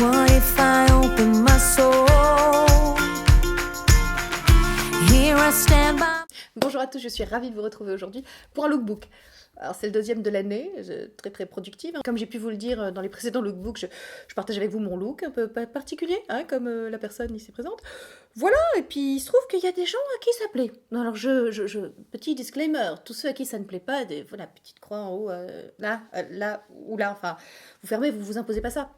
What if I open my soul? Here I stand by. Bonjour à tous, je suis ravie de vous retrouver aujourd'hui pour un lookbook. Alors c'est le deuxième de l'année, très productive. Comme j'ai pu vous le dire dans les précédents lookbooks, je partage avec vous mon look un peu particulier, hein, comme la personne ici présente. Voilà, et puis il se trouve qu'il y a des gens à qui ça plaît. Alors petit disclaimer, tous ceux à qui ça ne plaît pas, voilà, petite croix en haut, là, ou là, enfin, vous fermez, vous imposez pas ça.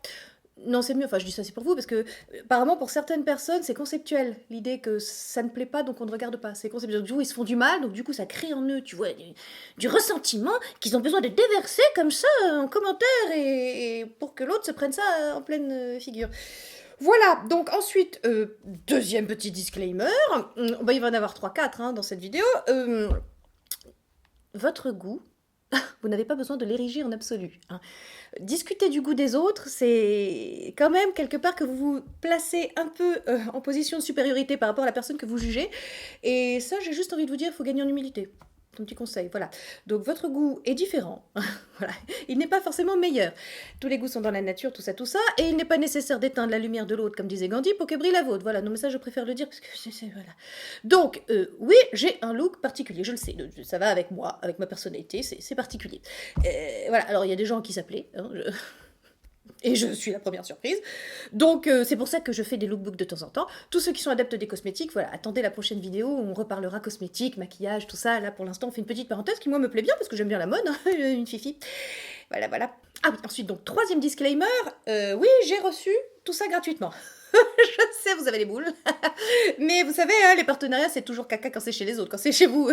Non, c'est mieux, enfin je dis ça c'est pour vous, parce que apparemment pour certaines personnes c'est conceptuel, l'idée que ça ne plaît pas donc on ne regarde pas, c'est conceptuel, du coup ils se font du mal, donc du coup ça crée en eux, tu vois, du ressentiment qu'ils ont besoin de déverser comme ça en commentaire et pour que l'autre se prenne ça en pleine figure. Voilà, donc ensuite, deuxième petit disclaimer, bah, il va y en avoir 3-4 hein, dans cette vidéo, votre goût, vous n'avez pas besoin de l'ériger en absolu. Hein. Discuter du goût des autres, c'est quand même quelque part que vous vous placez un peu en position de supériorité par rapport à la personne que vous jugez. Et ça, j'ai juste envie de vous dire, il faut gagner en humilité. Un petit conseil, voilà. Donc votre goût est différent, voilà. Il n'est pas forcément meilleur. Tous les goûts sont dans la nature, tout ça, et il n'est pas nécessaire d'éteindre la lumière de l'autre, comme disait Gandhi, pour que brille la vôtre. Voilà, non mais ça je préfère le dire, parce que voilà. Donc, oui, j'ai un look particulier, je le sais, ça va avec moi, avec ma personnalité, c'est particulier. Voilà, alors il y a des gens qui s'appelaient, hein, et je suis la première surprise. Donc c'est pour ça que je fais des lookbooks de temps en temps. Tous ceux qui sont adeptes des cosmétiques, voilà, attendez la prochaine vidéo où on reparlera cosmétiques, maquillage, tout ça. Là pour l'instant on fait une petite parenthèse qui moi me plaît bien parce que j'aime bien la mode, hein, une fifi. Voilà. Ah oui, ensuite donc troisième disclaimer, oui j'ai reçu tout ça gratuitement. Je sais, vous avez les boules. Mais vous savez, hein, les partenariats, c'est toujours caca quand c'est chez les autres. Quand c'est chez vous,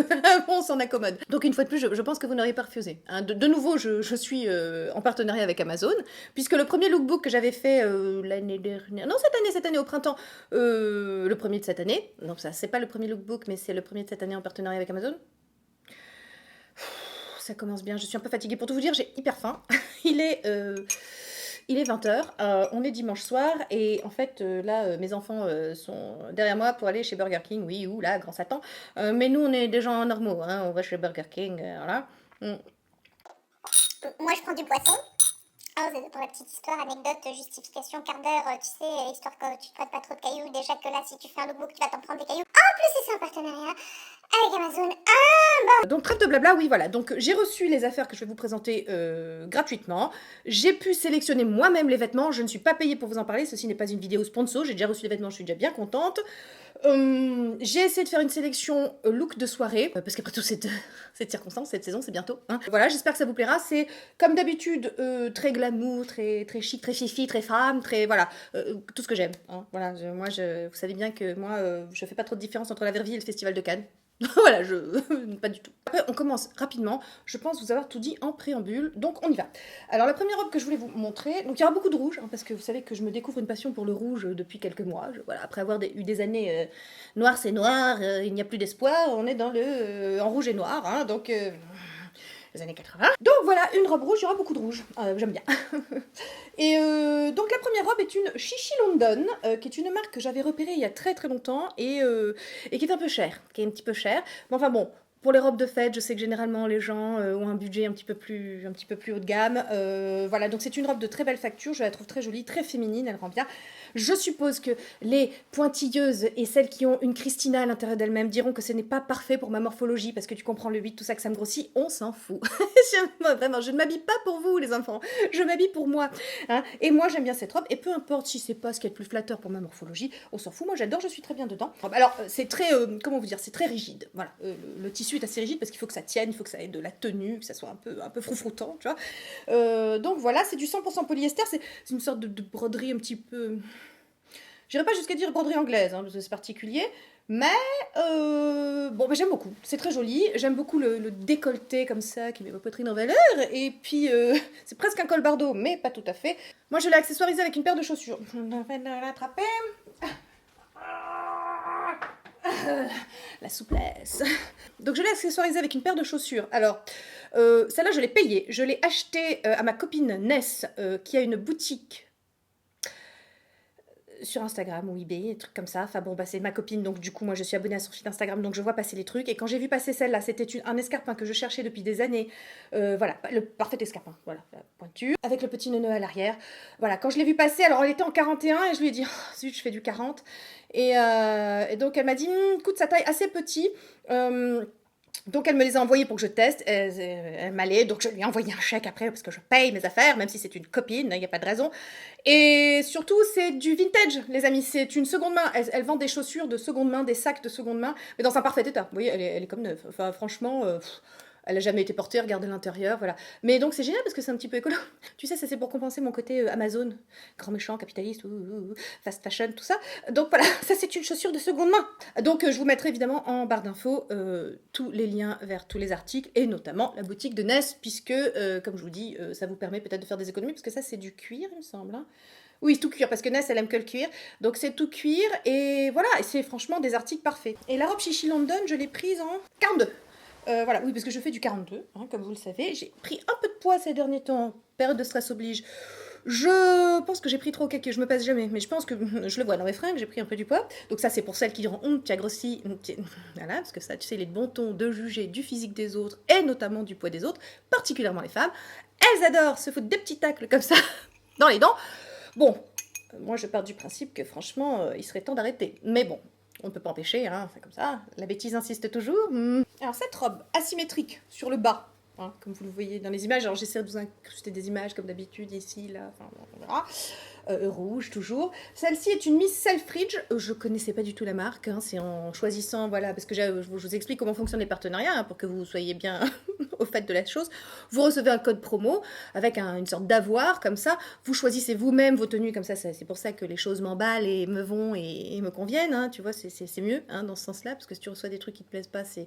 on s'en accommode. Donc une fois de plus, je pense que vous n'auriez pas refusé. Hein. De nouveau, je suis en partenariat avec Amazon, puisque le premier lookbook que j'avais fait l'année dernière... Non, cette année au printemps. Le premier de cette année. Non, ça, c'est pas le premier lookbook, mais c'est le premier de cette année en partenariat avec Amazon. Ça commence bien. Je suis un peu fatiguée. Pour tout vous dire, j'ai hyper faim. Il est 20h, on est dimanche soir et en fait là mes enfants sont derrière moi pour aller chez Burger King, oui ou là, grand Satan, mais nous on est des gens normaux, hein, on va chez Burger King, voilà. Moi, je prends du poisson. Ah, pour la petite histoire, anecdote, justification, quart d'heure, tu sais, histoire que tu te prennes pas trop de cailloux. Déjà que là, si tu fais un lookbook, tu vas t'en prendre des cailloux. En plus, c'est un partenariat avec Amazon. Donc trêve de blabla, oui voilà, donc j'ai reçu les affaires que je vais vous présenter gratuitement, j'ai pu sélectionner moi-même les vêtements, je ne suis pas payée pour vous en parler, ceci n'est pas une vidéo sponsor, j'ai déjà reçu les vêtements, je suis déjà bien contente. J'ai essayé de faire une sélection look de soirée, parce qu'après tout cette circonstance, cette saison c'est bientôt. Hein. Voilà, j'espère que ça vous plaira, c'est comme d'habitude très glamour, très chic, très fifi, très femme, très voilà, tout ce que j'aime. Hein. Voilà, vous savez bien que moi je fais pas trop de différence entre la vraie vie et le festival de Cannes. Voilà, pas du tout. Après, on commence rapidement. Je pense vous avoir tout dit en préambule, donc on y va. Alors, la première robe que je voulais vous montrer, donc il y aura beaucoup de rouge, hein, parce que vous savez que je me découvre une passion pour le rouge depuis quelques mois. Voilà, après avoir eu des années noir c'est noir, il n'y a plus d'espoir, on est dans le en rouge et noir, hein, donc les années 80. Donc voilà, une robe rouge, il y aura beaucoup de rouge, j'aime bien. Et donc la première robe est une Chichi London, qui est une marque que j'avais repérée il y a très longtemps et qui est un peu chère, qui est un petit peu chère. Mais enfin bon, pour les robes de fête, je sais que généralement les gens ont un budget un petit peu plus haut de gamme. Voilà, donc c'est une robe de très belle facture, je la trouve très jolie, très féminine, elle rend bien. Je suppose que les pointilleuses et celles qui ont une Christina à l'intérieur d'elles-mêmes diront que ce n'est pas parfait pour ma morphologie, parce que tu comprends le 8, tout ça, que ça me grossit, on s'en fout. Vraiment, je ne m'habille pas pour vous les enfants, je m'habille pour moi. Hein. Et moi j'aime bien cette robe, et peu importe si c'est pas ce qui est le plus flatteur pour ma morphologie, on s'en fout, moi j'adore, je suis très bien dedans. Alors c'est très, comment vous dire, c'est très rigide, voilà, le tissu est assez rigide parce qu'il faut que ça tienne, il faut que ça ait de la tenue, que ça soit un peu froufroutant, tu vois. Donc voilà, c'est du 100% polyester, c'est une sorte de broderie un petit peu... J'irai pas jusqu'à dire broderie anglaise, hein, parce que c'est particulier, mais bon, j'aime beaucoup, c'est très joli, j'aime beaucoup le décolleté comme ça, qui met ma poitrine en valeur, et puis c'est presque un col bardeau, mais pas tout à fait. Moi je l'ai accessoirisé avec une paire de chaussures, je vais l'attraper. La souplesse. Donc je l'ai accessoirisé avec une paire de chaussures. Alors, celle-là je l'ai payée. Je l'ai achetée à ma copine Ness, qui a une boutique sur Instagram ou eBay, des trucs comme ça. Enfin bon, bah c'est ma copine, donc du coup, moi je suis abonnée à son feed Instagram, donc je vois passer les trucs. Et quand j'ai vu passer celle-là, c'était un escarpin que je cherchais depuis des années. Voilà, le parfait escarpin, voilà, la pointure, avec le petit nœud à l'arrière. Voilà, quand je l'ai vu passer, alors elle était en 41 et je lui ai dit, oh, zut, je fais du 40. Et donc elle m'a dit, écoute, sa taille assez petit. Donc elle me les a envoyés pour que je teste, elle m'allait, donc je lui ai envoyé un chèque après parce que je paye mes affaires, même si c'est une copine, il n'y a pas de raison. Et surtout c'est du vintage les amis, c'est une seconde main, elle vend des chaussures de seconde main, des sacs de seconde main, mais dans un parfait état, vous voyez, elle est comme neuve, enfin franchement... elle a jamais été portée, regardez l'intérieur, voilà. Mais donc c'est génial parce que c'est un petit peu écolo. Tu sais, ça c'est pour compenser mon côté Amazon, grand méchant, capitaliste, fast fashion, tout ça. Donc voilà, ça c'est une chaussure de seconde main. Donc je vous mettrai évidemment en barre d'infos tous les liens vers tous les articles et notamment la boutique de Ness, puisque comme je vous dis, ça vous permet peut-être de faire des économies parce que ça c'est du cuir, il me semble. Hein. Oui, tout cuir, parce que Ness, elle aime que le cuir. Donc c'est tout cuir, et voilà, et c'est franchement des articles parfaits. Et la robe Chichi London, je l'ai prise en 42. Voilà, oui, parce que je fais du 42, hein, comme vous le savez. J'ai pris un peu de poids ces derniers temps, période de stress oblige. Je pense que j'ai pris trop au caquet, je me pèse jamais, mais je pense que je le vois dans mes fringues, j'ai pris un peu du poids. Donc ça, c'est pour celles qui diront, tu as grossi. Voilà, parce que ça, tu sais, il est de bon ton de juger du physique des autres, et notamment du poids des autres, particulièrement les femmes. Elles adorent se foutre des petits tacles comme ça, dans les dents. Bon, moi, je pars du principe que franchement, il serait temps d'arrêter. Mais bon, on ne peut pas empêcher, hein, c'est comme ça. La bêtise insiste toujours. Alors, cette robe asymétrique sur le bas, hein, comme vous le voyez dans les images, alors j'essaie de vous incruster des images comme d'habitude, ici, là, enfin, on verra. Rouge, toujours. Celle-ci est une Miss Selfridge. Je connaissais pas du tout la marque, hein, c'est en choisissant, voilà, parce que je vous explique comment fonctionnent les partenariats, hein, pour que vous soyez bien au fait de la chose. Vous recevez un code promo avec une sorte d'avoir, comme ça. Vous choisissez vous-même vos tenues, comme ça, c'est pour ça que les choses m'emballent et me vont et me conviennent, hein, tu vois, c'est mieux, hein, dans ce sens-là, parce que si tu reçois des trucs qui te plaisent pas, c'est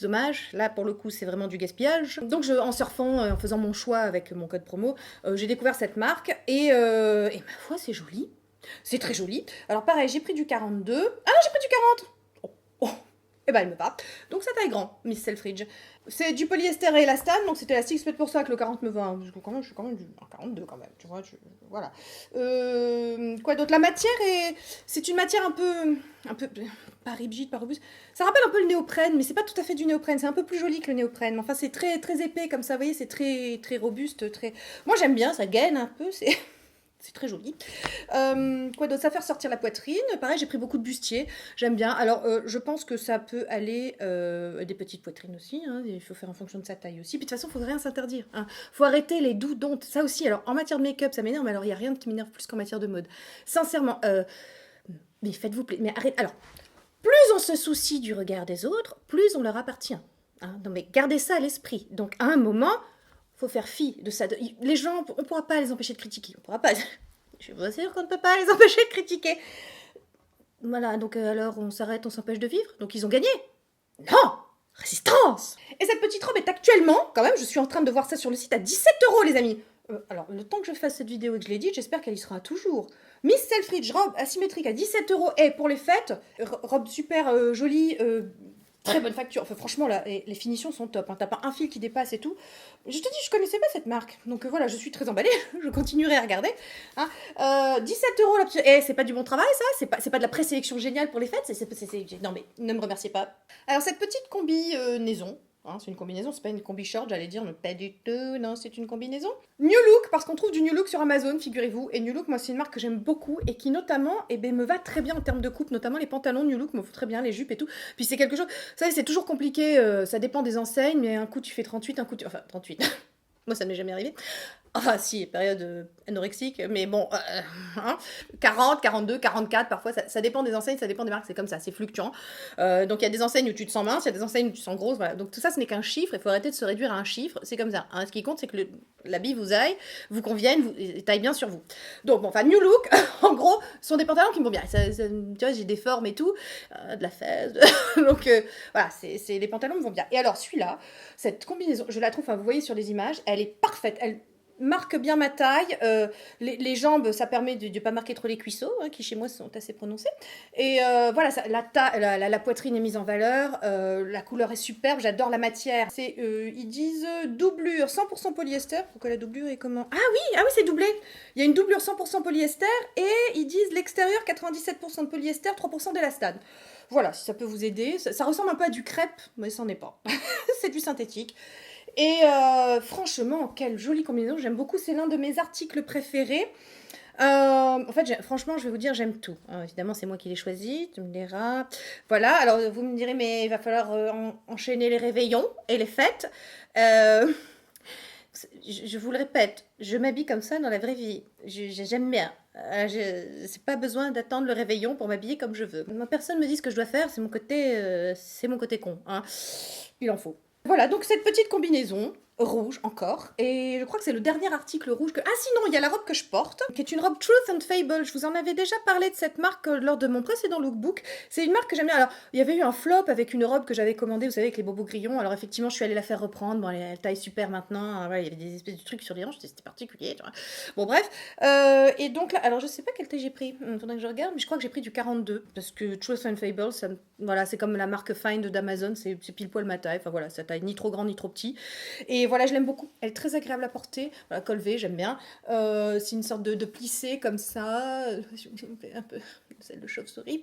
dommage. Là, pour le coup, c'est vraiment du gaspillage. Donc, en surfant, en faisant mon choix avec mon code promo, j'ai découvert cette marque et ma foi, c'est joli. C'est très joli. Alors, pareil, j'ai pris du 42. Ah non, j'ai pris du 40. Oh. Et ben, elle me va. Donc, ça taille grand, Miss Selfridge. C'est du polyester et élastane, donc c'est élastique, c'est peut-être pour ça que le 40 me va. Parce que quand même, je suis quand même du 42 quand même, tu vois. Voilà. Quoi d'autre? La matière c'est une matière un peu pas rigide, pas robuste. Ça rappelle un peu le néoprène, mais c'est pas tout à fait du néoprène. C'est un peu plus joli que le néoprène. Enfin, c'est très très épais comme ça. Vous voyez, c'est très très robuste, très. Moi, j'aime bien. Ça gaine un peu. C'est très joli. Quoi d'autre? Ça fait ressortir la poitrine. Pareil, j'ai pris beaucoup de bustier. J'aime bien. Alors, je pense que ça peut aller des petites poitrines aussi. Hein. Il faut faire en fonction de sa taille aussi. Puis de toute façon, il ne faut rien s'interdire. Hein. Faut arrêter les doux dontes. Ça aussi, alors en matière de make-up, ça m'énerve. Mais alors, il n'y a rien qui m'énerve plus qu'en matière de mode. Sincèrement, mais faites-vous plaisir. Mais arrête. Alors, plus on se soucie du regard des autres, plus on leur appartient. Hein. Non, mais gardez ça à l'esprit. Donc, à un moment... faut faire fi de ça. Les gens, on ne pourra pas les empêcher de critiquer. On pourra pas. Je vous assure qu'on ne peut pas les empêcher de critiquer. Voilà, donc alors on s'arrête, on s'empêche de vivre. Donc ils ont gagné. Non, résistance. Et cette petite robe est actuellement, quand même, je suis en train de voir ça sur le site, à 17 €, les amis. Alors, le temps que je fasse cette vidéo et que je l'ai dit, j'espère qu'elle y sera toujours. Miss Selfridge, robe asymétrique à 17 € et pour les fêtes, robe super jolie, très bonne facture. Enfin, franchement, là, les finitions sont top. Hein. T'as pas un fil qui dépasse et tout. Je te dis, je connaissais pas cette marque. Donc voilà, je suis très emballée. Je continuerai à regarder. Hein. 17 € la petite. C'est pas du bon travail, ça. C'est pas de la présélection géniale pour les fêtes. Non, mais ne me remerciez pas. Alors, cette petite combinaison. Hein, c'est une combinaison, c'est pas une combi short, j'allais dire, mais pas du tout, non, c'est une combinaison. New Look, parce qu'on trouve du New Look sur Amazon, figurez-vous, et New Look, moi, c'est une marque que j'aime beaucoup, et qui notamment, me va très bien en termes de coupe, notamment les pantalons New Look me font très bien, les jupes et tout, puis c'est quelque chose, vous savez, c'est toujours compliqué, ça dépend des enseignes, mais un coup tu fais 38, un coup tu... Enfin, 38, moi ça m'est jamais arrivé. Ah si, période anorexique, mais bon, 40, 42, 44, parfois, ça dépend des enseignes, ça dépend des marques, c'est comme ça, c'est fluctuant. Donc il y a des enseignes où tu te sens mince, il y a des enseignes où tu te sens grosse, voilà. Donc tout ça, ce n'est qu'un chiffre, il faut arrêter de se réduire à un chiffre, c'est comme ça. Hein. Ce qui compte, c'est que l'habit vous aille, vous convienne, taille bien sur vous. Donc bon, enfin, New Look, en gros, sont des pantalons qui me vont bien. Tu vois, j'ai des formes et tout, de la fesse, donc voilà, les pantalons me vont bien. Et alors celui-là, cette combinaison, je la trouve, enfin, vous voyez sur les images, elle est parfaite, marque bien ma taille. Les jambes, ça permet de ne pas marquer trop les cuisseaux, hein, qui chez moi sont assez prononcés. Et voilà, la poitrine est mise en valeur. La couleur est superbe, j'adore la matière. Ils disent doublure 100% polyester. Pourquoi la doublure est comment? Ah oui, c'est doublé. Il y a une doublure 100% polyester et ils disent l'extérieur 97% de polyester, 3% d'élastane. Voilà, si ça peut vous aider. Ça ressemble un peu à du crêpe, mais ça n'en est pas. C'est du synthétique. Et franchement, quelle jolie combinaison, j'aime beaucoup, c'est l'un de mes articles préférés. En fait, franchement, je vais vous dire, j'aime tout. Évidemment, c'est moi qui l'ai choisi, tu me diras. Voilà, alors vous me direz, mais il va falloir enchaîner les réveillons et les fêtes. Je vous le répète, je m'habille comme ça dans la vraie vie. J'aime bien. C'est pas besoin d'attendre le réveillon pour m'habiller comme je veux. Personne me dit ce que je dois faire, c'est mon côté con. Hein. Il en faut. Voilà, donc cette petite combinaison rouge encore, et je crois que c'est le dernier article rouge que... Ah sinon, il y a la robe que je porte, qui est une robe Truth and Fable. Je vous en avais déjà parlé de cette marque lors de mon précédent lookbook. C'est une marque que j'aime bien. Alors, il y avait eu un flop avec une robe que j'avais commandée, vous savez, avec les bobos grillons. Alors effectivement, je suis allée la faire reprendre. Bon, elle taille super maintenant. Voilà, il y avait des espèces de trucs sur les hanches, c'était particulier. Tu vois. Bon, bref. Et donc là, alors je sais pas quelle taille j'ai pris. Faudrait que je regarde, mais je crois que j'ai pris du 42. Parce que Truth and Fable, voilà, c'est comme la marque Find d'Amazon, c'est pile poil ma taille. Enfin voilà, ça taille ni trop grand ni trop petit. Et voilà, je l'aime beaucoup. Elle est très agréable à porter. Voilà, col V, j'aime bien. C'est une sorte de plissé comme ça. Un peu celle de chauve-souris.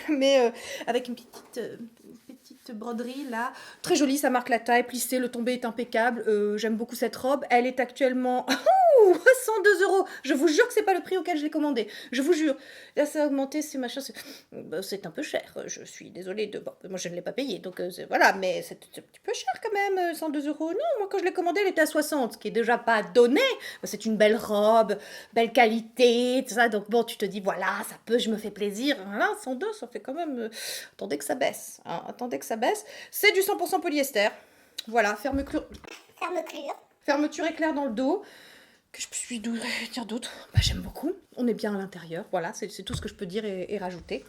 Mais avec une petite broderie là. Très jolie, ça marque la taille. Plissé, le tombé est impeccable. J'aime beaucoup cette robe. Elle est actuellement... 102 €. Je vous jure que c'est pas le prix auquel je l'ai commandé. Je vous jure. Là, ça a augmenté, c'est machin. C'est un peu cher. Je suis désolée de. Bon, moi, je ne l'ai pas payé. Donc, voilà. Mais c'est un petit peu cher quand même. 102 €. Non, moi, quand je l'ai commandé, elle était à 60, ce qui est déjà pas donné. C'est une belle robe, belle qualité, tout ça. Donc, bon, tu te dis, voilà, ça peut, je me fais plaisir. Voilà, 102, ça fait quand même. Attendez que ça baisse. Hein, attendez que ça baisse. C'est du 100% polyester. Voilà, fermeture. Fermeture éclair dans le dos. Que je puis dire d'autre? J'aime beaucoup. On est bien à l'intérieur. Voilà, c'est tout ce que je peux dire et rajouter.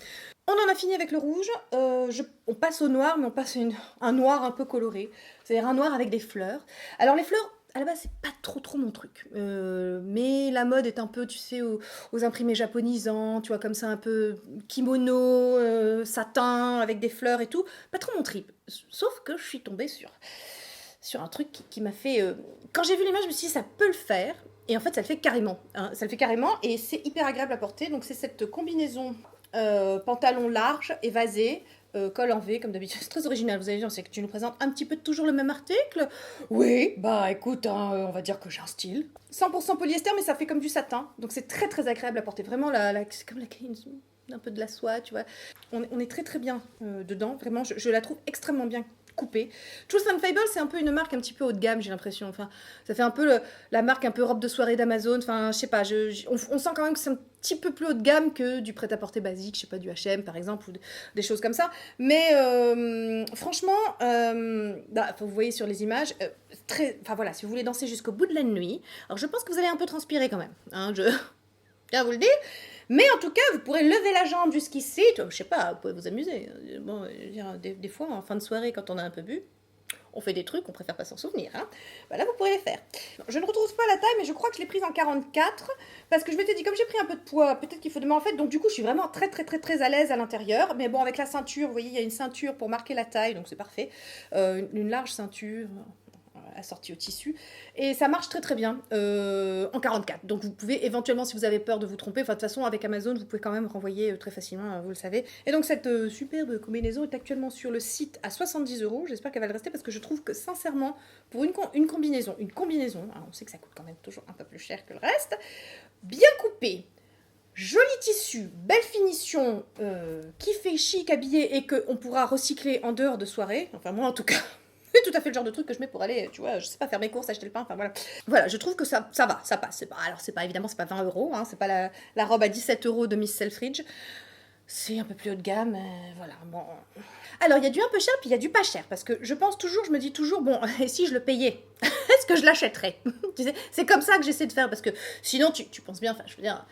On en a fini avec le rouge. On passe au noir, mais on passe un noir un peu coloré. C'est-à-dire un noir avec des fleurs. Alors les fleurs, à la base, c'est pas trop mon truc. Mais la mode est un peu, tu sais, aux imprimés japonisants, tu vois, comme ça, un peu kimono, satin, avec des fleurs et tout. Pas trop mon trip. Sauf que je suis tombée sur un truc qui m'a fait... Quand j'ai vu l'image, je me suis dit, ça peut le faire. Et en fait, ça le fait carrément. Hein. Ça le fait carrément et c'est hyper agréable à porter. Donc, c'est cette combinaison pantalon large, évasé, col en V, comme d'habitude. C'est très original. Vous avez vu, on sait que tu nous présentes un petit peu toujours le même article. Oui, écoute, hein, on va dire que j'ai un style. 100% polyester, mais ça fait comme du satin. Donc, c'est très agréable à porter. Vraiment, c'est comme un peu de la soie, tu vois. On est très bien dedans. Vraiment, je la trouve extrêmement bien coupée. Truth and Fable, c'est un peu une marque un petit peu haut de gamme, j'ai l'impression. Enfin, ça fait un peu la marque un peu robe de soirée d'Amazon. Enfin, je sais pas, on sent quand même que c'est un petit peu plus haut de gamme que du prêt-à-porter basique, je sais pas, du H&M par exemple, ou des choses comme ça. Mais franchement, vous voyez sur les images, enfin voilà, si vous voulez danser jusqu'au bout de la nuit, alors je pense que vous allez un peu transpirer quand même. Hein, je viens vous le dire. Mais en tout cas, vous pourrez lever la jambe jusqu'ici. Je sais pas, vous pouvez vous amuser. Bon, des fois, en fin de soirée, quand on a un peu bu, on fait des trucs, on préfère pas s'en souvenir. Hein. Là, vous pourrez les faire. Je ne retrouve pas la taille, mais je crois que je l'ai prise en 44. Parce que je m'étais dit, comme j'ai pris un peu de poids, peut-être qu'il faut demain en fait. Donc du coup, je suis vraiment très à l'aise à l'intérieur. Mais bon, avec la ceinture, vous voyez, il y a une ceinture pour marquer la taille, donc c'est parfait. Une large ceinture... assortie au tissu, et ça marche très bien en 44. Donc vous pouvez éventuellement, si vous avez peur de vous tromper, enfin de toute façon avec Amazon vous pouvez quand même renvoyer très facilement, vous le savez. Et donc cette superbe combinaison est actuellement sur le site à 70 €. J'espère qu'elle va le rester parce que je trouve que sincèrement pour une combinaison, on sait que ça coûte quand même toujours un peu plus cher que le reste, bien coupée, joli tissu, belle finition, qui fait chic habillé et qu'on pourra recycler en dehors de soirée, enfin moi en tout cas. C'est tout à fait le genre de truc que je mets pour aller, tu vois, je sais pas, faire mes courses, acheter le pain, enfin voilà. Voilà, je trouve que ça va, ça passe. Alors c'est pas, évidemment, c'est pas 20 €, hein, c'est pas la robe à 17 € de Miss Selfridge. C'est un peu plus haut de gamme, voilà, bon. Alors, il y a du un peu cher, puis il y a du pas cher, parce que je me dis toujours, bon, et si je le payais, est-ce que je l'achèterais? Tu sais, c'est comme ça que j'essaie de faire, parce que sinon, tu penses bien, enfin, je veux dire...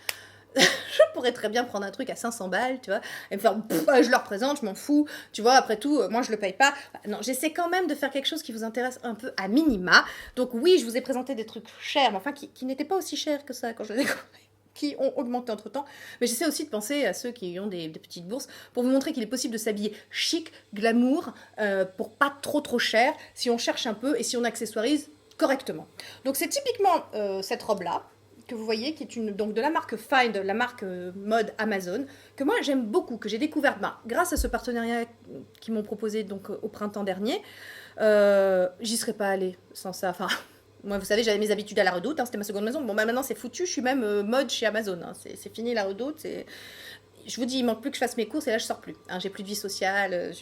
Je pourrais très bien prendre un truc à 500 balles, tu vois, et me faire, je le représente, je m'en fous, tu vois, après tout, moi je le paye pas. Non, j'essaie quand même de faire quelque chose qui vous intéresse un peu à minima. Donc oui, je vous ai présenté des trucs chers, mais enfin qui n'étaient pas aussi chers que ça quand je les ai compris, qui ont augmenté entre temps. Mais j'essaie aussi de penser à ceux qui ont des petites bourses pour vous montrer qu'il est possible de s'habiller chic, glamour, pour pas trop cher, si on cherche un peu et si on accessoirise correctement. Donc c'est typiquement cette robe-là, que vous voyez, qui est donc de la marque Find, la marque mode Amazon, que moi j'aime beaucoup, que j'ai découverte grâce à ce partenariat qu'ils m'ont proposé donc, au printemps dernier. J'y serais pas allée sans ça. Enfin, moi vous savez, j'avais mes habitudes à la Redoute, c'était ma seconde maison. Bon, maintenant c'est foutu, je suis même mode chez Amazon. C'est fini la Redoute, je vous dis, il manque plus que je fasse mes courses et là je sors plus. J'ai plus de vie sociale.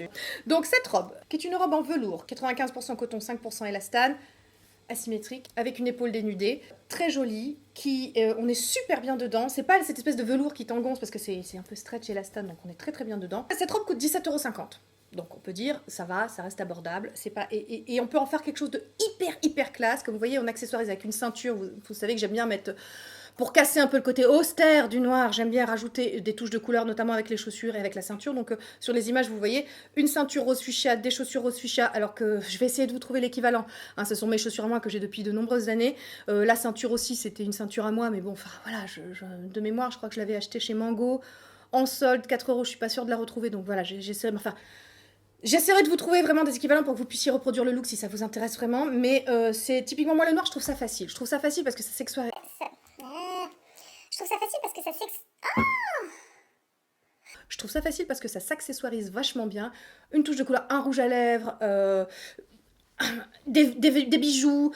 Donc cette robe, qui est une robe en velours, 95% coton, 5% élastane, asymétrique, avec une épaule dénudée, très jolie, on est super bien dedans. C'est pas cette espèce de velours qui t'engonce parce que c'est un peu stretch élastane, donc on est très bien dedans. Cette robe coûte 17,50 €. Donc on peut dire, ça va, ça reste abordable. C'est pas, et on peut en faire quelque chose de hyper classe. Comme vous voyez, on accessoirise avec une ceinture. Vous savez que j'aime bien mettre... Pour casser un peu le côté austère du noir, j'aime bien rajouter des touches de couleur, notamment avec les chaussures et avec la ceinture. Donc sur les images, vous voyez une ceinture rose fuchsia, des chaussures rose fuchsia, alors que je vais essayer de vous trouver l'équivalent. Ce sont mes chaussures à moi que j'ai depuis de nombreuses années. La ceinture aussi, c'était une ceinture à moi, mais bon, enfin voilà, de mémoire, je crois que je l'avais achetée chez Mango, en solde, 4 €, je suis pas sûre de la retrouver. Donc voilà, j'essaierai de vous trouver vraiment des équivalents pour que vous puissiez reproduire le look si ça vous intéresse vraiment. Mais c'est typiquement, moi le noir, je trouve ça facile. Je trouve ça facile parce que ça s'exsoire. Je trouve ça facile parce que ça Je trouve ça facile parce que ça s'accessoirise vachement bien. Une touche de couleur, un rouge à lèvres, des bijoux,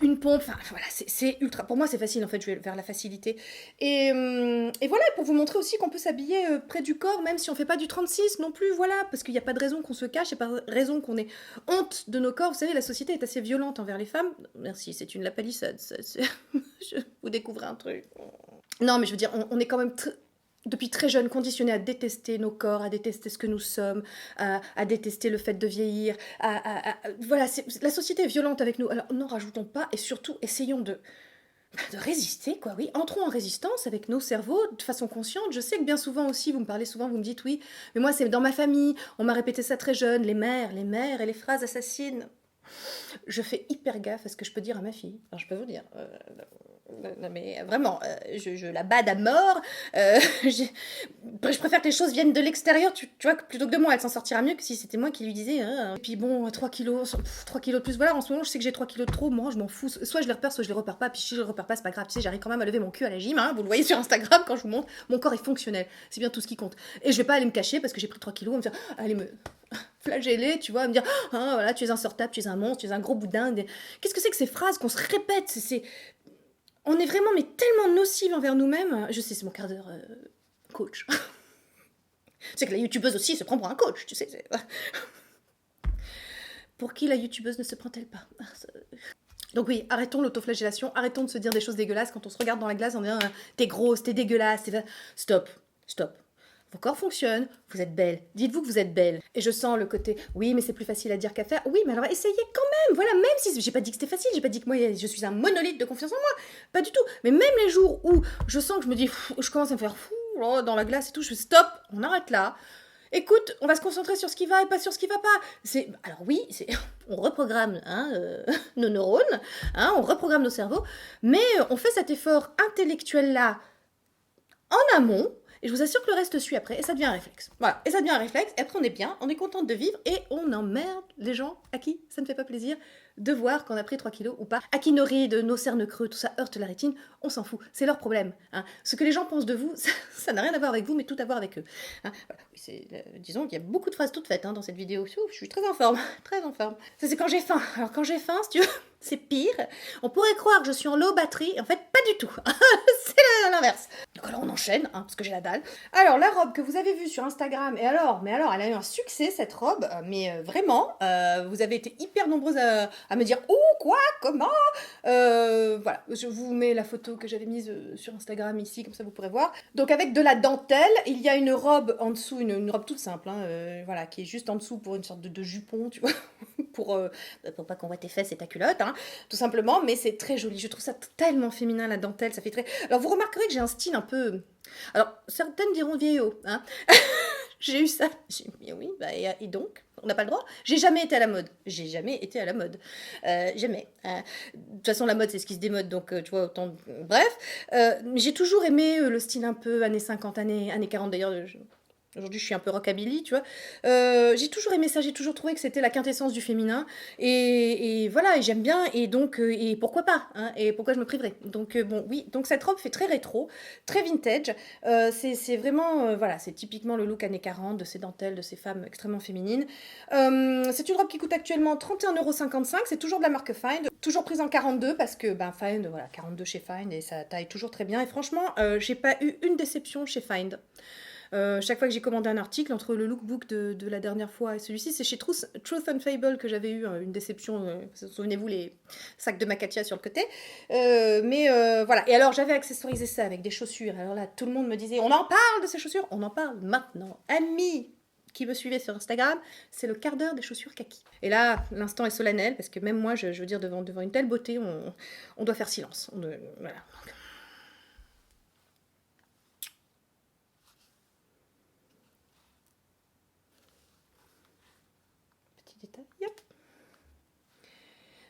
une pompe. Enfin voilà, c'est ultra. Pour moi, c'est facile en fait. Je vais vers la facilité. Et voilà, pour vous montrer aussi qu'on peut s'habiller près du corps, même si on fait pas du 36 non plus. Voilà, parce qu'il n'y a pas de raison qu'on se cache, il n'y a pas de raison qu'on ait honte de nos corps. Vous savez, la société est assez violente envers les femmes. Merci, c'est une lapalissade. Je vous découvre un truc. Non, mais je veux dire, on est quand même depuis très jeune conditionnés à détester nos corps, à détester ce que nous sommes, à détester le fait de vieillir. Voilà, la société est violente avec nous. Alors n'en rajoutons pas et surtout essayons de résister, quoi, oui. Entrons en résistance avec nos cerveaux de façon consciente. Je sais que bien souvent aussi, vous me parlez souvent, vous me dites oui, mais moi c'est dans ma famille, on m'a répété ça très jeune, les mères et les phrases assassines. Je fais hyper gaffe à ce que je peux dire à ma fille. Alors, je peux vous dire, non, mais vraiment, je la bade à mort. Je préfère que les choses viennent de l'extérieur, tu vois, plutôt que de moi. Elle s'en sortira mieux que si c'était moi qui lui disais. Et puis bon, 3 kilos, 3 kilos de plus. Voilà, en ce moment, je sais que j'ai 3 kilos de trop. Moi, je m'en fous. Soit je les repère, soit je les repère pas. Puis si je les repère pas, c'est pas grave. Tu sais, j'arrive quand même à lever mon cul à la gym. Vous le voyez sur Instagram quand je vous montre. Mon corps est fonctionnel. C'est bien tout ce qui compte. Et je vais pas aller me cacher parce que j'ai pris 3 kilos. On me dire, allez me flageller, tu vois, me dire, voilà, tu es insortable, tu es un monstre, tu es un gros boudin. Qu'est-ce que c'est que ces phrases qu'on se répète? On est vraiment mais tellement nocive envers nous-mêmes. Je sais, c'est mon quart d'heure coach. C'est que la youtubeuse aussi se prend pour un coach, tu sais. Pour qui la youtubeuse ne se prend-elle pas? Donc oui, arrêtons l'autoflagellation, arrêtons de se dire des choses dégueulasses quand on se regarde dans la glace en disant t'es grosse, t'es dégueulasse, Stop. Vos corps fonctionnent, vous êtes belle. Dites-vous que vous êtes belle. Et je sens le côté, oui, mais c'est plus facile à dire qu'à faire. Oui, mais alors essayez quand même. Voilà, même si j'ai pas dit que c'était facile, j'ai pas dit que moi je suis un monolithe de confiance en moi. Pas du tout. Mais même les jours où je sens que je me dis, je commence à me faire fou dans la glace et tout, je fais stop, on arrête là. Écoute, on va se concentrer sur ce qui va et pas sur ce qui va pas. Alors oui, on reprogramme nos neurones, on reprogramme nos cerveaux, mais on fait cet effort intellectuel-là en amont. Et je vous assure que le reste suit après, et ça devient un réflexe. Voilà, et ça devient un réflexe, et après on est bien, on est contente de vivre, et on emmerde les gens à qui ça ne fait pas plaisir de voir qu'on a pris 3 kilos ou pas, à qui nos rides, nos cernes creux, tout ça heurte la rétine, on s'en fout, c'est leur problème. Ce que les gens pensent de vous, ça n'a rien à voir avec vous, mais tout à voir avec eux. Voilà. Disons qu'il y a beaucoup de phrases toutes faites dans cette vidéo, je suis très en forme, très en forme. Ça c'est quand j'ai faim, alors quand j'ai faim, si tu veux, c'est pire. On pourrait croire que je suis en low batterie, en fait pas du tout, c'est l'inverse. Donc alors on enchaîne, parce que j'ai la dalle. Alors la robe que vous avez vue sur Instagram, mais alors elle a eu un succès cette robe, mais vraiment, vous avez été hyper nombreuses à me dire « Oh, quoi? Comment ?» Voilà, je vous mets la photo que j'avais mise sur Instagram ici, comme ça vous pourrez voir. Donc avec de la dentelle, il y a une robe en dessous, une robe toute simple, voilà, qui est juste en dessous pour une sorte de jupon, tu vois, pour pas qu'on voit tes fesses et ta culotte, hein, tout simplement, mais c'est très joli. Je trouve ça tellement féminin, la dentelle, ça fait très... Alors, vous remarquerez que j'ai un style un peu... Alors, certaines diront vieillot, hein. J'ai eu ça. J'ai dit, oui, bah, et donc, on n'a pas le droit. J'ai jamais été à la mode. J'ai jamais été à la mode. Jamais. De toute façon, la mode, c'est ce qui se démode, donc tu vois, autant. Bref, j'ai toujours aimé le style un peu années 50, années 40 d'ailleurs. Aujourd'hui, je suis un peu rockabilly, tu vois. J'ai toujours aimé ça, j'ai toujours trouvé que c'était la quintessence du féminin. Et voilà, et j'aime bien, et donc, et pourquoi pas, hein, et pourquoi je me priverais. Donc, bon, oui, donc cette robe fait très rétro, très vintage. C'est vraiment, voilà, c'est typiquement le look années 40 de ces dentelles, de ces femmes extrêmement féminines. C'est une robe qui coûte actuellement 31,55 €, c'est toujours de la marque Find, toujours prise en 42, parce que, ben, Find, voilà, 42 chez Find, et ça taille toujours très bien. Et franchement, j'ai pas eu une déception chez Find. Chaque fois que j'ai commandé un article, entre le lookbook de la dernière fois et celui-ci, c'est chez Truth and Fable que j'avais eu une déception. Souvenez-vous les sacs de Macatia sur le côté. Voilà. Et alors, j'avais accessorisé ça avec des chaussures. Alors là, tout le monde me disait, on en parle de ces chaussures? On en parle maintenant. Amis qui me suivaient sur Instagram, c'est le quart d'heure des chaussures kaki. Et là, l'instant est solennel, parce que même moi, je veux dire, devant une telle beauté, on doit faire silence. Voilà. Yep.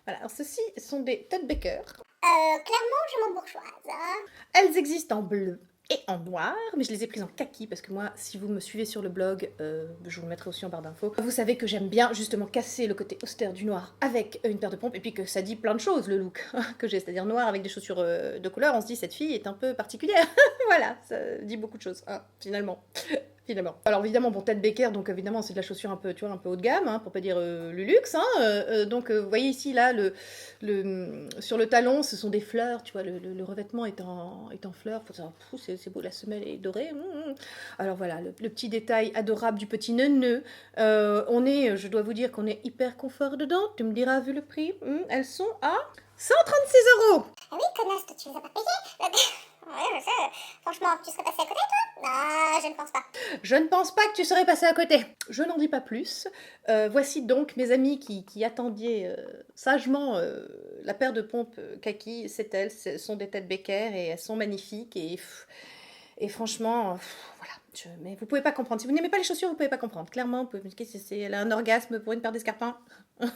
Voilà, alors ceci sont des Ted Baker. Clairement, je m'embourgeoise. Elles existent en bleu et en noir, mais je les ai prises en kaki parce que moi, si vous me suivez sur le blog, je vous le mettrai aussi en barre d'infos, vous savez que j'aime bien justement casser le côté austère du noir avec une paire de pompes, et puis que ça dit plein de choses, le look que j'ai, c'est-à-dire noir avec des chaussures de couleur. On se dit, cette fille est un peu particulière. Voilà, ça dit beaucoup de choses, hein, finalement. Alors évidemment, bon, Ted Baker, donc évidemment, c'est de la chaussure un peu, tu vois, un peu haut de gamme, hein, pour pas dire le luxe, hein. Donc, vous voyez ici, là, sur le talon, ce sont des fleurs, tu vois, le revêtement est en fleurs. C'est beau, la semelle est dorée. Alors voilà, le petit détail adorable du petit nœud. Je dois vous dire qu'on est hyper confort dedans. Tu me diras, vu le prix, elles sont à 136 €. Ah oui, connasse, toi, tu les as pas payés. Ouais, ça, franchement, tu serais passé à côté, toi? Non, je ne pense pas. Je ne pense pas que tu serais passé à côté. Je n'en dis pas plus. Voici donc mes amis qui attendiez sagement la paire de pompes kaki. C'est elles, ce sont des Ted Baker et elles sont magnifiques. Et franchement, voilà. Mais vous pouvez pas comprendre. Si vous n'aimez pas les chaussures, vous pouvez pas comprendre. Clairement, vous pouvez me dire que elle a un orgasme pour une paire d'escarpins. Oui.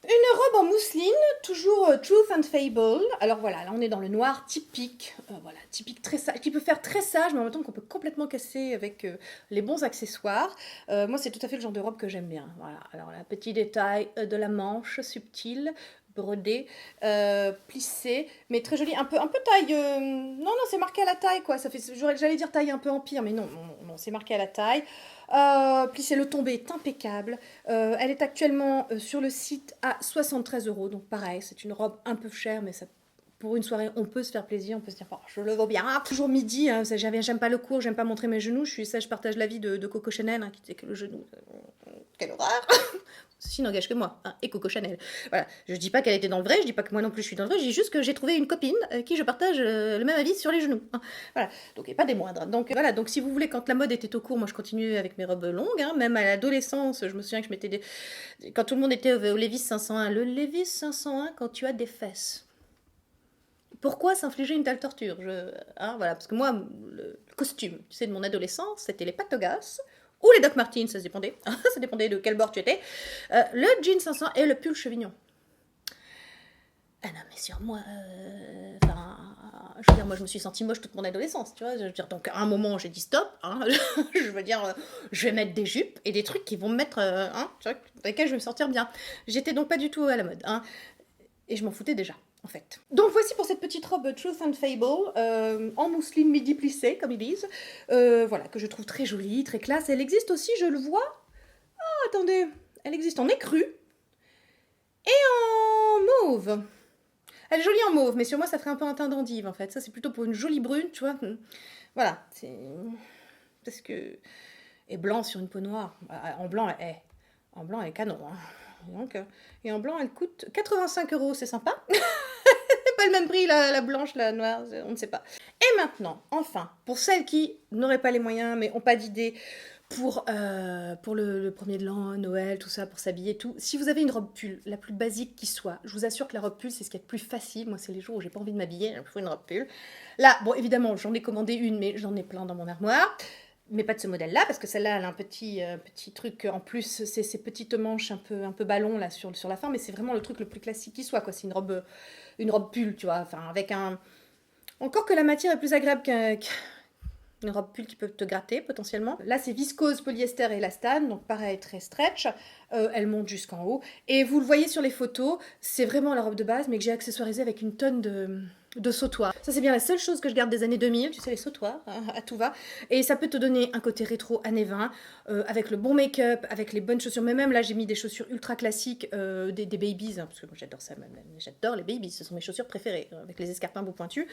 Une robe en mousseline, toujours Truth and Fable. Alors voilà, là on est dans le noir typique, voilà, typique très sage, qui peut faire très sage, mais en même temps qu'on peut complètement casser avec les bons accessoires. Moi, c'est tout à fait le genre de robe que j'aime bien. Voilà. Alors là, petit détail de la manche subtile, brodée, plissée, mais très jolie, un peu taille. Non, c'est marqué à la taille, quoi. Ça fait, j'allais dire taille un peu empire, mais non, c'est marqué à la taille. Plissé, le tombé est impeccable. Elle est actuellement sur le site à 73 €. Donc pareil, c'est une robe un peu chère, mais ça, pour une soirée, on peut se faire plaisir. On peut se dire, oh, je le vaux bien. Toujours midi, hein, j'aime pas le cours, j'aime pas montrer mes genoux. Je partage l'avis de Coco Chanel, hein, qui disait que le genou, quelle horreur. Ceci n'engage que moi, hein, et Coco Chanel. Voilà, je dis pas qu'elle était dans le vrai, je dis pas que moi non plus je suis dans le vrai, je dis juste que j'ai trouvé une copine qui je partage le même avis sur les genoux. Hein. Voilà, donc et pas des moindres. Donc voilà, donc si vous voulez, quand la mode était au cours, moi je continuais avec mes robes longues, hein, même à l'adolescence, je me souviens que je mettais quand tout le monde était au Levi's 501, le Levi's 501 quand tu as des fesses. Pourquoi s'infliger une telle torture? Voilà, parce que moi, le costume, tu sais, de mon adolescence, c'était les patogas, ou les Doc Martens, ça dépendait. Ça dépendait de quel bord tu étais. Le jean 500 et le pull chevignon. Ah non, mais sur moi... je veux dire, moi, je me suis sentie moche toute mon adolescence, tu vois. Je veux dire, donc, à un moment, j'ai dit stop. Hein, je veux dire, je vais mettre des jupes et des trucs qui vont me mettre... tu vois, dans lesquels je vais me sentir bien. J'étais donc pas du tout à la mode. Hein, et je m'en foutais déjà. En fait. Donc voici pour cette petite robe Truth and Fable, en mousseline midi plissée, comme ils disent, voilà, que je trouve très jolie, très classe. Elle existe aussi, je le vois, attendez, elle existe en écru et en mauve. Elle est jolie en mauve, mais sur moi ça ferait un peu un teint d'endive en fait. Ça c'est plutôt pour une jolie brune, tu vois. Voilà, c'est... Parce que... Et blanc sur une peau noire. En blanc, elle est canon, hein. Donc, et en blanc, elle coûte 85 €, c'est sympa. C'est pas le même prix, la blanche, la noire, on ne sait pas. Et maintenant, enfin, pour celles qui n'auraient pas les moyens, mais n'ont pas d'idée, pour le premier de l'an, Noël, tout ça, pour s'habiller, tout. Si vous avez une robe pull, la plus basique qui soit, je vous assure que la robe pull, c'est ce qu'il y a de plus facile. Moi, c'est les jours où j'ai pas envie de m'habiller, il me faut une robe pull. Là, bon, évidemment, j'en ai commandé une, mais j'en ai plein dans mon armoire. Mais pas de ce modèle-là, parce que celle-là, elle a un petit truc en plus, c'est ces petites manches un peu ballon là sur la fin, mais c'est vraiment le truc le plus classique qui soit, quoi. C'est une robe pull, tu vois, enfin, avec un. Encore que la matière est plus agréable une robe pull qui peut te gratter potentiellement. Là, c'est viscose, polyester et élastane, donc pareil, très stretch. Elle monte jusqu'en haut. Et vous le voyez sur les photos, c'est vraiment la robe de base, mais que j'ai accessoirisée avec une tonne de sautoirs. Ça, c'est bien la seule chose que je garde des années 2000, tu sais, les sautoirs, hein, à tout va. Et ça peut te donner un côté rétro années 20, avec le bon make-up, avec les bonnes chaussures. Mais même là, j'ai mis des chaussures ultra classiques, des babies, hein, parce que moi j'adore ça, même, j'adore les babies, ce sont mes chaussures préférées, avec les escarpins beau pointus.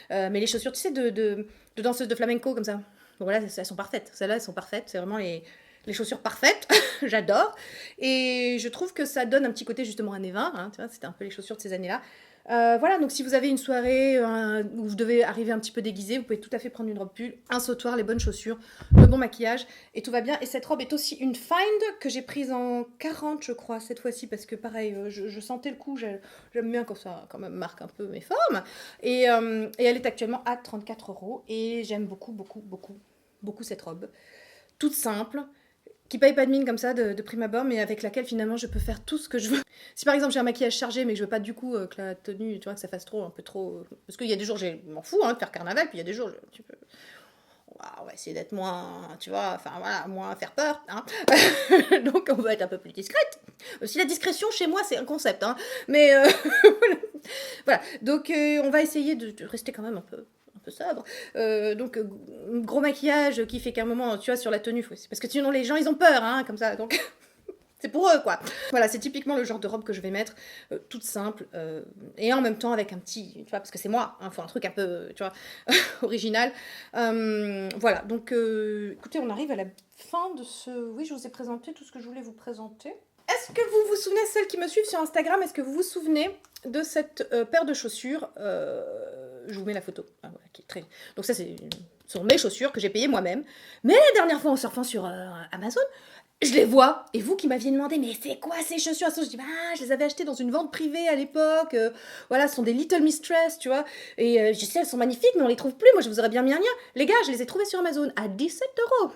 Mais les chaussures, tu sais, de danseuse de flamenco, comme ça. Bon, voilà, elles sont parfaites. Celles-là, elles sont parfaites. C'est vraiment les chaussures parfaites. J'adore. Et je trouve que ça donne un petit côté, justement, années 20. Hein, tu vois, c'était un peu les chaussures de ces années-là. Voilà, donc si vous avez une soirée où vous devez arriver un petit peu déguisé, vous pouvez tout à fait prendre une robe pull, un sautoir, les bonnes chaussures, le bon maquillage, et tout va bien. Et cette robe est aussi une find que j'ai prise en 40, je crois, cette fois-ci, parce que pareil, je sentais le coup, j'aime bien quand ça quand même marque un peu mes formes. Et elle est actuellement à 34 €, et j'aime beaucoup, beaucoup, beaucoup, beaucoup cette robe. Toute simple, qui paye pas de mine comme ça de prime abord, mais avec laquelle finalement je peux faire tout ce que je veux. Si par exemple j'ai un maquillage chargé, mais que je veux pas du coup que la tenue, tu vois, que ça fasse un peu trop. Parce qu'il y a des jours, je m'en fous de faire carnaval, puis il y a des jours, on va essayer d'être moins, tu vois, enfin voilà, moins faire peur, hein. Donc on va être un peu plus discrète. Si la discrétion chez moi c'est un concept, hein. Mais voilà. Donc on va essayer de rester quand même un peu sobre. Donc gros maquillage qui fait qu'à un moment, tu vois, sur la tenue, parce que sinon les gens ils ont peur, hein, comme ça, donc c'est pour eux, quoi. Voilà, c'est typiquement le genre de robe que je vais mettre, toute simple, et en même temps avec un petit, tu vois, parce que c'est moi, hein, faut un truc un peu, tu vois, original. Voilà, donc écoutez, on arrive à la fin de ce... Oui, je vous ai présenté tout ce que je voulais vous présenter. Est-ce que vous vous souvenez, celles qui me suivent sur Instagram, est-ce que vous vous souvenez de cette paire de chaussures je vous mets la photo. Ah, voilà, qui est très... Donc ça, ce sont mes chaussures que j'ai payées moi-même. Mais la dernière fois, en surfant sur Amazon, je les vois. Et vous qui m'aviez demandé, mais c'est quoi ces chaussures? Je dis, bah, je les avais achetées dans une vente privée à l'époque. Voilà, ce sont des Little Mistress, tu vois. Et je sais, elles sont magnifiques, mais on les trouve plus. Moi, je vous aurais bien mis un lien. Les gars, je les ai trouvées sur Amazon à 17 €.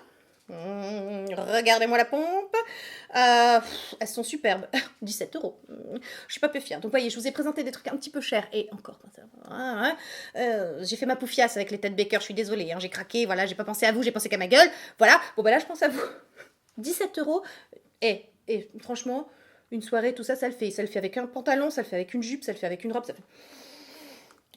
Regardez-moi la pompe. Elles sont superbes. 17 €. Je suis pas peu fière. Donc, voyez, je vous ai présenté des trucs un petit peu chers. Et encore, j'ai fait ma poufiasse avec les Ted Baker. Je suis désolée. Hein, j'ai craqué. Voilà, j'ai pas pensé à vous. J'ai pensé qu'à ma gueule. Voilà. Bon, bah là, je pense à vous. 17 €. Et franchement, une soirée, tout ça, ça le fait. Ça le fait avec un pantalon, ça le fait avec une jupe, ça le fait avec une robe. Ça fait...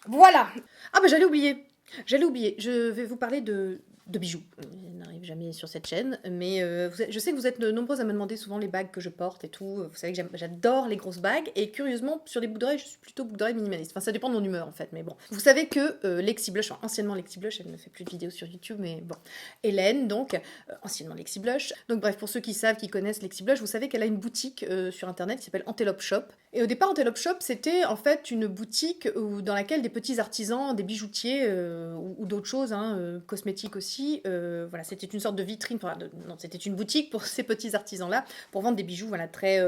Voilà. Ah, bah, j'allais oublier. Je vais vous parler de bijoux. Je n'arrive jamais sur cette chaîne, mais je sais que vous êtes nombreuses à me demander souvent les bagues que je porte et tout. Vous savez que j'adore les grosses bagues, et curieusement, sur les boucles d'oreilles, je suis plutôt boucle d'oreille minimaliste. Enfin, ça dépend de mon humeur en fait, mais bon. Vous savez que Lexi Blush, enfin, anciennement Lexi Blush, elle ne fait plus de vidéos sur YouTube, mais bon. Hélène, donc, anciennement Lexi Blush. Donc, bref, pour ceux qui savent, qui connaissent Lexi Blush, vous savez qu'elle a une boutique sur internet qui s'appelle Antelope Shop. Et au départ, Antelope Shop, c'était en fait une boutique dans laquelle des petits artisans, des bijoutiers ou d'autres choses, hein, cosmétiques aussi, voilà, c'était une sorte de vitrine, non, c'était une boutique pour ces petits artisans-là, pour vendre des bijoux, voilà, très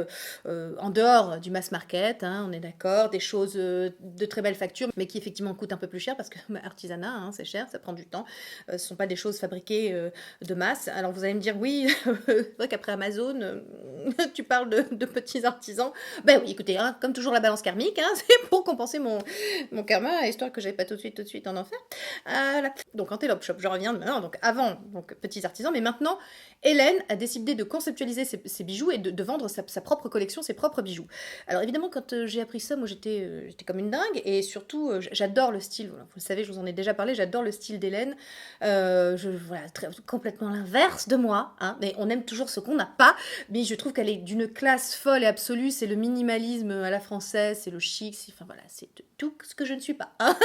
en dehors du mass market, hein, on est d'accord, des choses de très belle facture, mais qui effectivement coûtent un peu plus cher, parce que artisanat, hein, c'est cher, ça prend du temps, ce ne sont pas des choses fabriquées de masse. Alors vous allez me dire, oui, c'est vrai qu'après Amazon, tu parles de petits artisans. Ben oui, écoutez, hein, comme toujours la balance karmique, hein, c'est pour compenser mon karma, histoire que j'aille pas tout de suite en enfer. Voilà. Donc Antelope Shop, je reviens maintenant, donc avant, donc petits artisans, mais maintenant, Hélène a décidé de conceptualiser ses bijoux et de vendre sa propre collection, ses propres bijoux. Alors évidemment, quand j'ai appris ça, moi j'étais comme une dingue, et surtout, j'adore le style, voilà, vous le savez, je vous en ai déjà parlé, j'adore le style d'Hélène, voilà, complètement l'inverse de moi, hein, mais on aime toujours ce qu'on n'a pas, mais je trouve qu'elle est d'une classe folle et absolue, c'est le minimalisme minimalisme à la française, c'est le chic, enfin voilà, c'est tout ce que je ne suis pas. Hein.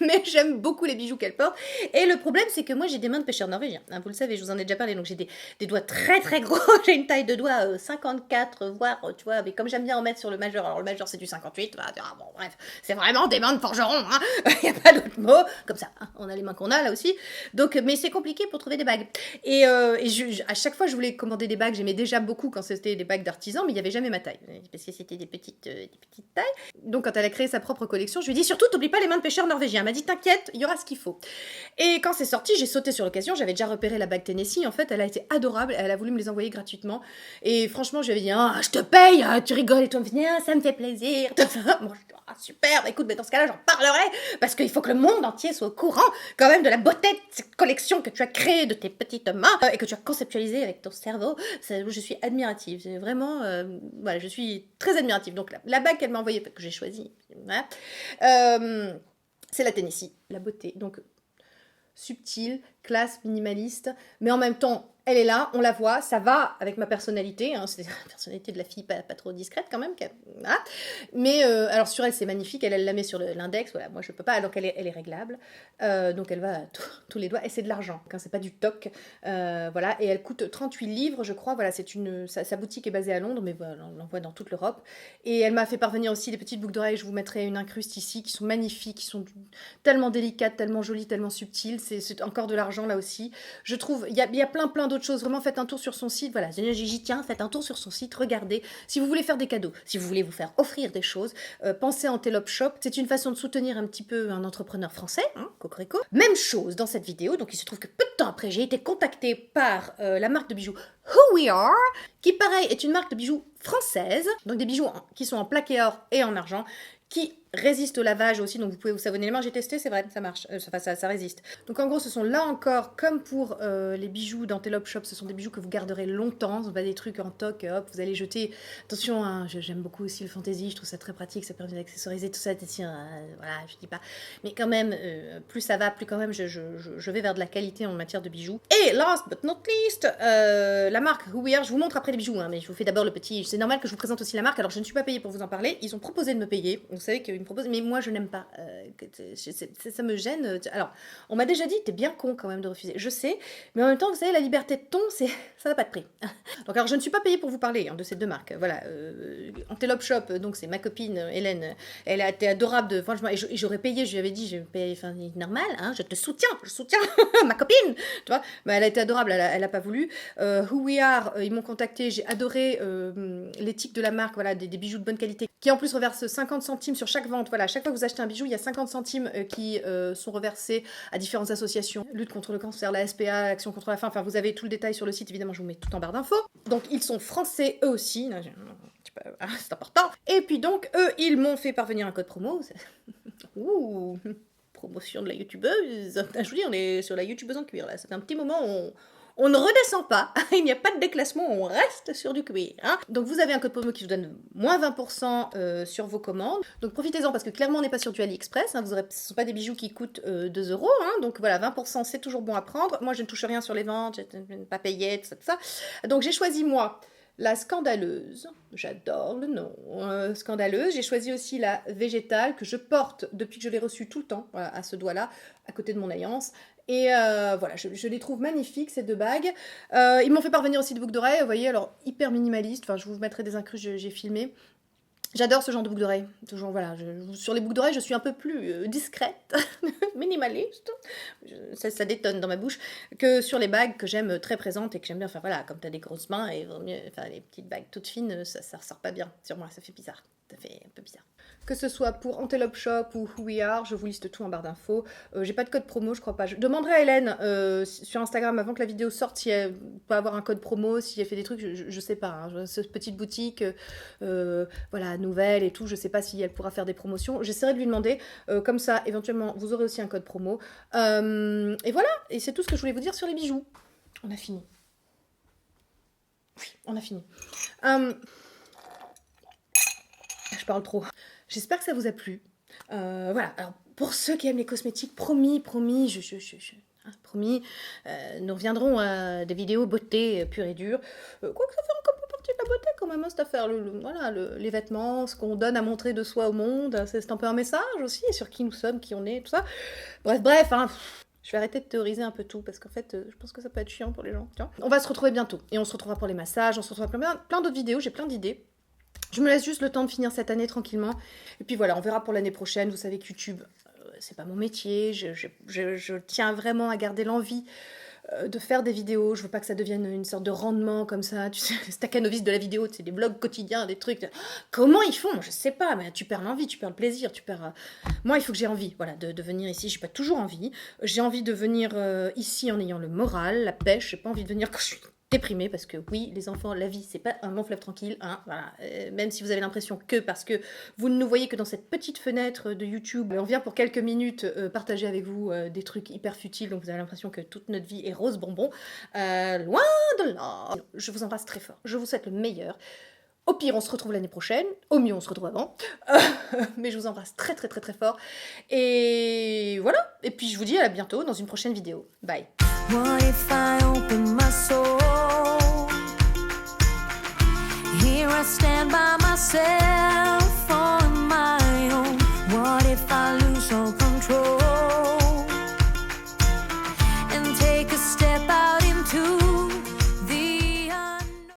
Mais j'aime beaucoup les bijoux qu'elle porte. Et le problème, c'est que moi, j'ai des mains de pêcheur norvégien. Hein, vous le savez, je vous en ai déjà parlé. Donc, j'ai des doigts très, très gros. J'ai une taille de doigt 54, voire, tu vois, mais comme j'aime bien en mettre sur le majeur. Alors, le majeur, c'est du 58. Bah, bon, bref, c'est vraiment des mains de forgeron. Hein. Il n'y a pas d'autre mot. Comme ça, hein, on a les mains qu'on a, là aussi. Donc, mais c'est compliqué pour trouver des bagues. Et à chaque fois, je voulais commander des bagues. J'aimais déjà beaucoup quand c'était des bagues d'artisan, mais il n'y avait jamais ma taille. Parce que c'était des petites tailles. Donc, quand elle a créé sa propre collection, je lui ai dit, surtout, t'oublies pas les mains de pêcheur norvégien. Elle m'a dit, t'inquiète, il y aura ce qu'il faut. Et quand c'est sorti, j'ai sauté sur l'occasion. J'avais déjà repéré la bague Tennessee. En fait, elle a été adorable. Elle a voulu me les envoyer gratuitement. Et franchement, je lui avais dit, ah, je te paye, tu rigoles. Et toi, elle me dit, ah, ça me fait plaisir. Moi, je dis, ah, super. Bah, écoute, mais dans ce cas-là, j'en parlerai. Parce qu'il faut que le monde entier soit au courant, quand même, de la beauté de cette collection que tu as créée de tes petites mains et que tu as conceptualisée avec ton cerveau. Je suis admirative. C'est vraiment, voilà, je suis très admirative. Donc, la bague qu'elle m'a envoyée, que j'ai choisie, voilà, c'est la Tennessee, la beauté. Donc, subtile, classe, minimaliste, mais en même temps, elle est là, on la voit, ça va avec ma personnalité, hein, c'est la personnalité de la fille pas trop discrète quand même, voilà. Mais alors sur elle c'est magnifique, elle la met sur l'index, voilà, moi je peux pas, donc elle est réglable, donc elle va à tous les doigts, et c'est de l'argent, hein, c'est pas du toc, voilà, et elle coûte 38 livres je crois, voilà, sa boutique est basée à Londres, mais voilà, on l'envoie dans toute l'Europe, et elle m'a fait parvenir aussi des petites boucles d'oreilles, je vous mettrai une incruste ici, qui sont magnifiques, qui sont tellement délicates, tellement jolies, tellement subtiles, c'est encore de l'argent là aussi, je trouve, il y a plein d'autres choses, vraiment faites un tour sur son site, voilà, j'y tiens, faites un tour sur son site, regardez, si vous voulez faire des cadeaux, si vous voulez vous faire offrir des choses, pensez à Antelope Shop, c'est une façon de soutenir un petit peu un entrepreneur français, hein, Cocorico. Même chose dans cette vidéo, donc il se trouve que peu de temps après, j'ai été contactée par la marque de bijoux Who We Are, qui pareil est une marque de bijoux française, donc des bijoux qui sont en plaqué or et en argent, qui résiste au lavage aussi, donc vous pouvez vous savonner les mains, j'ai testé, c'est vrai, ça marche, ça résiste. Donc en gros, ce sont là encore, comme pour les bijoux d'Antelope Shop, ce sont des bijoux que vous garderez longtemps, ce sont pas des trucs en toc, hop, vous allez jeter. Attention, hein, j'aime beaucoup aussi le fantasy, je trouve ça très pratique, ça permet d'accessoriser tout ça, voilà, je dis pas. Mais quand même, plus ça va, plus quand même je vais vers de la qualité en matière de bijoux. Et last but not least, la marque Who We Are, je vous montre après les bijoux, hein, mais je vous fais d'abord le petit, c'est normal que je vous présente aussi la marque, alors je ne suis pas payée pour vous en parler, ils ont proposé de me payer, vous savez qu'ils me proposent, mais moi je n'aime pas, ça me gêne. Alors, on m'a déjà dit, t'es bien con quand même de refuser, je sais, mais en même temps, vous savez, la liberté de ton, ça n'a pas de prix. Donc alors, je ne suis pas payée pour vous parler hein, de ces deux marques, voilà, Antelope Shop, donc c'est ma copine Hélène, elle a été adorable, franchement, et j'aurais payé, je lui avais dit, je paye, enfin, normal, hein, je soutiens ma copine, tu vois, mais elle a été adorable, elle a pas voulu. Who We Are, ils m'ont contacté, j'ai adoré l'éthique de la marque, voilà, des bijoux de bonne qualité, qui en plus reverse 50 centimes sur chaque vente, voilà, à chaque fois que vous achetez un bijou, il y a 50 centimes qui sont reversés à différentes associations, lutte contre le cancer, la SPA, Action contre la faim, enfin vous avez tout le détail sur le site, évidemment je vous mets tout en barre d'infos. Donc ils sont français eux aussi, c'est important. Et puis donc eux, ils m'ont fait parvenir un code promo. Ouh, promotion de la youtubeuse. Je vous dis, on est sur la youtubeuse en cuir là, ça fait un petit moment, on ne redescend pas, il n'y a pas de déclassement, on reste sur du cuir. Hein. Donc vous avez un code promo qui vous donne moins 20% sur vos commandes. Donc profitez-en parce que clairement on n'est pas sur du AliExpress. Hein. Ce ne sont pas des bijoux qui coûtent 2 €. Hein. Donc voilà, 20% c'est toujours bon à prendre. Moi je ne touche rien sur les ventes, je ne pas payer, tout ça. Donc j'ai choisi moi la scandaleuse, j'adore le nom, scandaleuse. J'ai choisi aussi la végétale que je porte depuis que je l'ai reçue tout le temps, voilà, à ce doigt-là, à côté de mon alliance. Et voilà, je les trouve magnifiques, ces deux bagues. Ils m'ont fait parvenir aussi des boucles d'oreilles, vous voyez, alors hyper minimaliste. Enfin, je vous mettrai des incrustes, j'ai filmé. J'adore ce genre de boucles d'oreilles. Toujours, voilà, sur les boucles d'oreilles, je suis un peu plus discrète, minimaliste. Ça détonne dans ma bouche. Que sur les bagues que j'aime très présentes et que j'aime bien. Enfin voilà, comme t'as des grosses mains et vaut mieux, enfin les petites bagues toutes fines, ça ressort pas bien sur moi. Ça fait bizarre. Ça fait un peu bizarre. Que ce soit pour Antelope Shop ou Who We Are, je vous liste tout en barre d'infos. J'ai pas de code promo, je crois pas. Je demanderai à Hélène sur Instagram avant que la vidéo sorte si elle peut avoir un code promo, si elle fait des trucs, je sais pas. Hein. Cette petite boutique, voilà, nouvelle et tout, je sais pas si elle pourra faire des promotions. J'essaierai de lui demander. Comme ça, éventuellement, vous aurez aussi un code promo. Et voilà, et c'est tout ce que je voulais vous dire sur les bijoux. On a fini. Oui, on a fini. Je parle trop. J'espère que ça vous a plu. Voilà, alors pour ceux qui aiment les cosmétiques, promis, promis, nous reviendrons à des vidéos beauté pure et dure. Quoique ça fait encore pas partie de la beauté quand même, hein, cette affaire. Voilà, les vêtements, ce qu'on donne à montrer de soi au monde, c'est un peu un message aussi sur qui nous sommes, qui on est, tout ça. Bref, hein, je vais arrêter de théoriser un peu tout parce qu'en fait, je pense que ça peut être chiant pour les gens. Tiens. On va se retrouver bientôt et on se retrouvera pour les massages, on se retrouvera pour plein d'autres vidéos, j'ai plein d'idées. Je me laisse juste le temps de finir cette année tranquillement. Et puis voilà, on verra pour l'année prochaine. Vous savez que YouTube, c'est pas mon métier. Je tiens vraiment à garder l'envie de faire des vidéos. Je veux pas que ça devienne une sorte de rendement comme ça. Tu sais, Stakhanoviste de la vidéo, c'est des blogs quotidiens, des trucs. Comment ils font? Je sais pas, mais tu perds l'envie, tu perds le plaisir, tu perds... Moi, il faut que j'ai envie, voilà, de venir ici. J'ai pas toujours envie. J'ai envie de venir ici en ayant le moral, la pêche. J'ai pas envie de venir quand je suis déprimée, parce que oui, les enfants, la vie, c'est pas un long fleuve tranquille, hein, voilà. Même si vous avez l'impression que, parce que vous ne nous voyez que dans cette petite fenêtre de YouTube, on vient pour quelques minutes partager avec vous des trucs hyper futiles, donc vous avez l'impression que toute notre vie est rose bonbon. Loin de là. Je vous embrasse très fort, je vous souhaite le meilleur. Au pire, on se retrouve l'année prochaine. Au mieux, on se retrouve avant. Mais je vous embrasse très très très très fort. Et voilà. Et puis je vous dis à bientôt dans une prochaine vidéo. Bye. What if I open my soul? Here I stand by